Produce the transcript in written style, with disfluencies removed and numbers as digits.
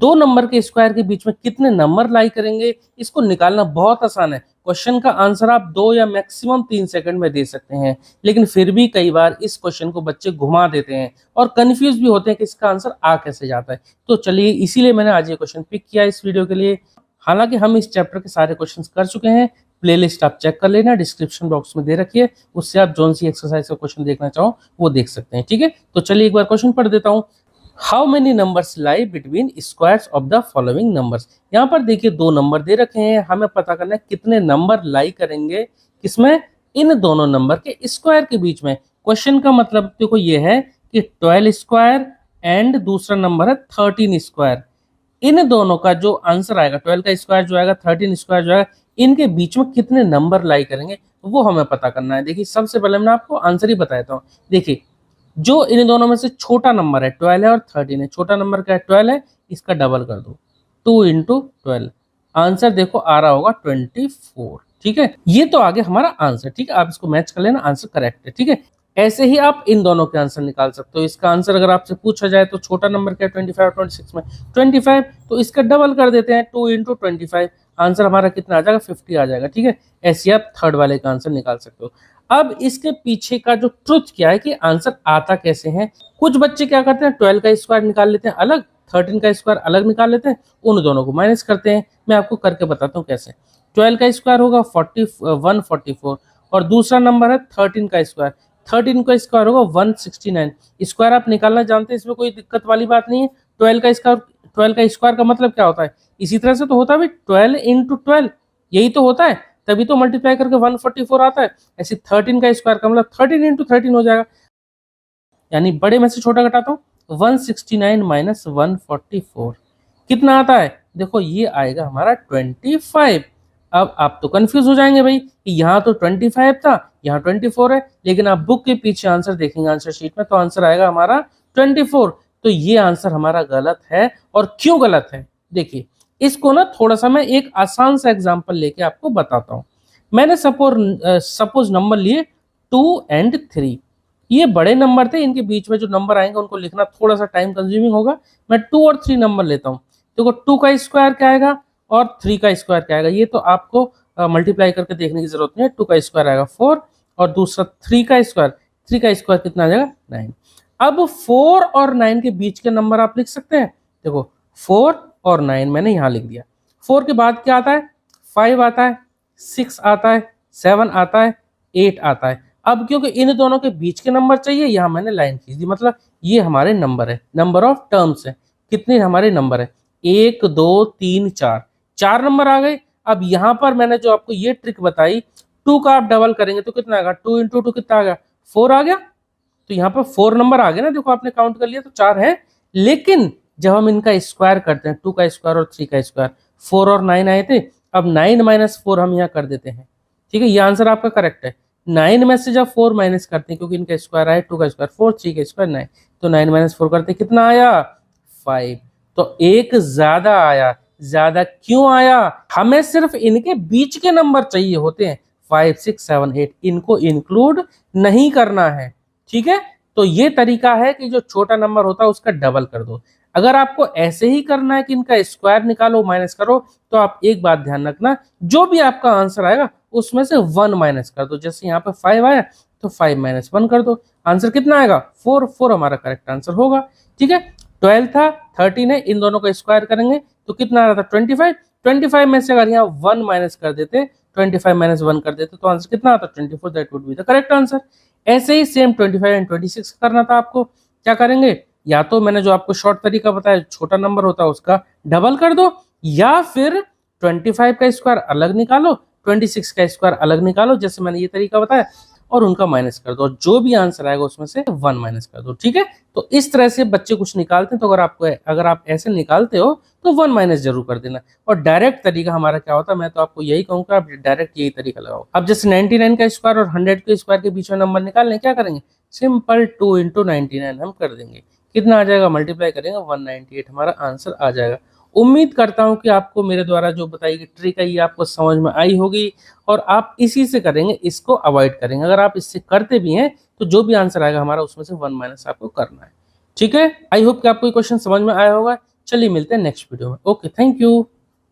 दो नंबर के स्क्वायर के बीच में कितने नंबर लाई करेंगे, इसको निकालना बहुत आसान है। क्वेश्चन का आंसर आप 2 या मैक्सिमम 3 सेकंड में दे सकते हैं, लेकिन फिर भी कई बार इस क्वेश्चन को बच्चे घुमा देते हैं और कंफ्यूज भी होते हैं कि इसका आंसर आ कैसे जाता है। तो चलिए, इसीलिए मैंने आज ये क्वेश्चन पिक किया इस वीडियो के लिए। हालांकि हम इस चैप्टर के सारे क्वेश्चंस कर चुके हैं, प्लेलिस्ट आप चेक कर लेना, डिस्क्रिप्शन बॉक्स में दे रखी है, उससे आप जोन सी एक्सरसाइज का क्वेश्चन देखना चाहो वो देख सकते हैं। ठीक है, तो चलिए एक बार क्वेश्चन पढ़ देता हूँ। How many numbers lie between squares of the following numbers. यहाँ पर देखिए 2 नंबर दे रखे हैं, हमें पता करना है कितने नंबर लाई करेंगे किसमें, इन दोनों नंबर के स्क्वायर के बीच में। क्वेश्चन का मतलब देखो ये है कि 12 स्क्वायर एंड दूसरा नंबर है 13 स्क्वायर। इन दोनों का जो आंसर आएगा, 12 का स्क्वायर जो आएगा, 13 स्क्वायर जो आएगा, इनके बीच में कितने नंबर लाई करेंगे वो हमें पता करना है। देखिए सबसे पहले मैं आपको आंसर ही बताता हूँ। देखिए जो इन दोनों में से छोटा नंबर है 12 है और 13 है, छोटा नंबर का है 12 है, इसका डबल कर दो, 2 इंटू 12, आंसर देखो आ रहा होगा 24। ठीक है, ये तो आगे हमारा आंसर। ठीक है, आप इसको मैच कर लेना, आंसर करेक्ट है। ठीक है, ऐसे ही आप इन दोनों के आंसर निकाल सकते हो। इसका आंसर अगर आपसे पूछा जाए तो छोटा नंबर क्या है 25 और 26 में 25, तो इसका डबल कर देते हैं, 2 इंटू 25, आंसर हमारा कितना आ जाएगा 50 आ जाएगा। ठीक है, ऐसे आप थर्ड वाले का आंसर निकाल सकते हो। अब इसके पीछे का जो ट्रुथ क्या है कि आंसर आता कैसे है, कुछ बच्चे क्या करते हैं 12 का स्क्वायर निकाल लेते हैं अलग, 13 का स्क्वायर अलग निकाल लेते हैं, उन दोनों को माइनस करते हैं। मैं आपको करके बताता हूँ कैसे। 12 का स्क्वायर होगा 144 और दूसरा नंबर है 13 का स्क्वायर, 13 का स्क्वायर होगा 169। स्क्वायर आप निकालना जानते हैं, इसमें कोई दिक्कत वाली बात नहीं है। 12 का स्क्वायर का मतलब क्या होता है, इसी तरह से तो होता है 12 इंटू 12, यही तो होता है, तभी तो मल्टीप्लाई करके 144 आता है। ऐसे 13 का स्क्वायर का मतलब 13 इंटू 13 हो जाएगा, यानी बड़े में से छोटा घटाता हूँ 169 माइनस 144 कितना आता है, देखो ये आएगा हमारा 25। अब आप तो कंफ्यूज हो जाएंगे भाई कि यहाँ तो 25 था, यहाँ 24 है, लेकिन आप बुक के पीछे आंसर देखेंगे आंसर शीट में तो आंसर आएगा हमारा 24। तो ये आंसर हमारा गलत है। और क्यों गलत है, देखिए इसको ना थोड़ा सा मैं एक आसान सा एग्जांपल लेके आपको बताता हूँ। मैंने सपोज नंबर लिए 2 एंड 3, ये बड़े नंबर थे, इनके बीच में जो नंबर आएंगे उनको लिखना थोड़ा सा टाइम कंज्यूमिंग होगा। मैं 2 और 3 नंबर लेता हूँ, देखो 2 का स्क्वायर क्या आएगा और 3 का स्क्वायर क्या आएगा, ये तो आपको मल्टीप्लाई करके देखने की जरूरत नहीं है। 2 का स्क्वायर आएगा 4 और दूसरा 3 का स्क्वायर कितना आ जाएगा 9। अब 4 और 9 के बीच के नंबर आप लिख सकते हैं, देखो 4 और 9 मैंने यहाँ लिख दिया। 4 के बाद क्या आता है, 5 आता है, 6 आता है, 7 आता है, 8 आता है। अब क्योंकि इन दोनों के बीच के नंबर चाहिए, यहाँ मैंने लाइन खींच दी, मतलब ये हमारे नंबर है, नंबर ऑफ टर्म्स है। कितने हमारे नंबर है, 1 2 3 4, 4 नंबर आ गए। अब यहाँ पर मैंने जो आपको ये ट्रिक बताई, 2 का आप डबल करेंगे तो कितना आएगा, 2 इंटू 2 कितना आ गया 4 आ गया। तो यहाँ पर 4 नंबर आ गए ना, देखो आपने काउंट कर लिया तो 4 है। लेकिन जब हम इनका स्क्वायर करते हैं, 2 का स्क्वायर और 3 का स्क्वायर, 4 और 9 आए थे, अब 9 माइनस 4 हम यहाँ कर देते हैं। ठीक है, ये आंसर आपका करेक्ट है। 9 में से जब 4 माइनस करते हैं, क्योंकि इनका स्क्वायर आया 2 का स्क्वायर 4, 3 का स्क्वायर 9, तो 9 माइनस 4 करते कितना आया 5। तो एक ज्यादा आया। ज्यादा क्यों आया, हमें सिर्फ इनके बीच के नंबर चाहिए होते हैं, 5 6 7 8, इनको इंक्लूड नहीं करना है। ठीक है, तो ये तरीका है कि जो छोटा नंबर होता है उसका डबल कर दो। अगर आपको ऐसे ही करना है कि इनका स्क्वायर निकालो माइनस करो, तो आप एक बात ध्यान रखना, जो भी आपका आंसर आएगा उसमें से 1 माइनस कर दो। जैसे यहाँ पे 5 आया तो 5 माइनस 1 कर दो, आंसर कितना आएगा 4। 4 हमारा करेक्ट आंसर होगा। ठीक है, 12 था 13 है, इन दोनों का स्क्वायर करेंगे तो कितना आ रहा था 25। 25 में से अगर यहाँ 1 माइनस कर देते, 25 माइनस 1 कर देते तो आंसर कितना आता 24, that would be the correct answer. ऐसे ही सेम 25 एंड 26 करना था आपको। क्या करेंगे, या तो मैंने जो आपको शॉर्ट तरीका बताया, छोटा नंबर होता है उसका डबल कर दो, या फिर 25 का स्क्वायर अलग निकालो, 26 का स्क्वायर अलग निकालो, जैसे मैंने ये तरीका बताया, और उनका माइनस कर दो, और जो भी आंसर आएगा उसमें से 1 माइनस कर दो। ठीक है, तो इस तरह से बच्चे कुछ निकालते हैं, तो अगर आप ऐसे निकालते हो तो 1 माइनस जरूर कर देना। और डायरेक्ट तरीका हमारा क्या होता है, मैं तो आपको यही कहूंगा आप डायरेक्ट यही तरीका लगाओ। अब जैसे 99 का स्क्वायर और 100 के स्क्वायर के बीच में नंबर निकालने, क्या करेंगे, सिंपल 2 इंटू 99 हम कर देंगे, कितना आ जाएगा, मल्टीप्लाई करेंगे 198, हमारा आंसर आ जाएगा। उम्मीद करता हूं कि आपको मेरे द्वारा जो बताई गई ट्रिक है ये आपको समझ में आई होगी, और आप इसी से करेंगे, इसको अवॉइड करेंगे। अगर आप इससे करते भी हैं तो जो भी आंसर आएगा हमारा उसमें से 1 माइनस आपको करना है। ठीक है, आई होप कि आपको ये क्वेश्चन समझ में आया होगा। चलिए मिलते हैं नेक्स्ट वीडियो में। Okay, thank you.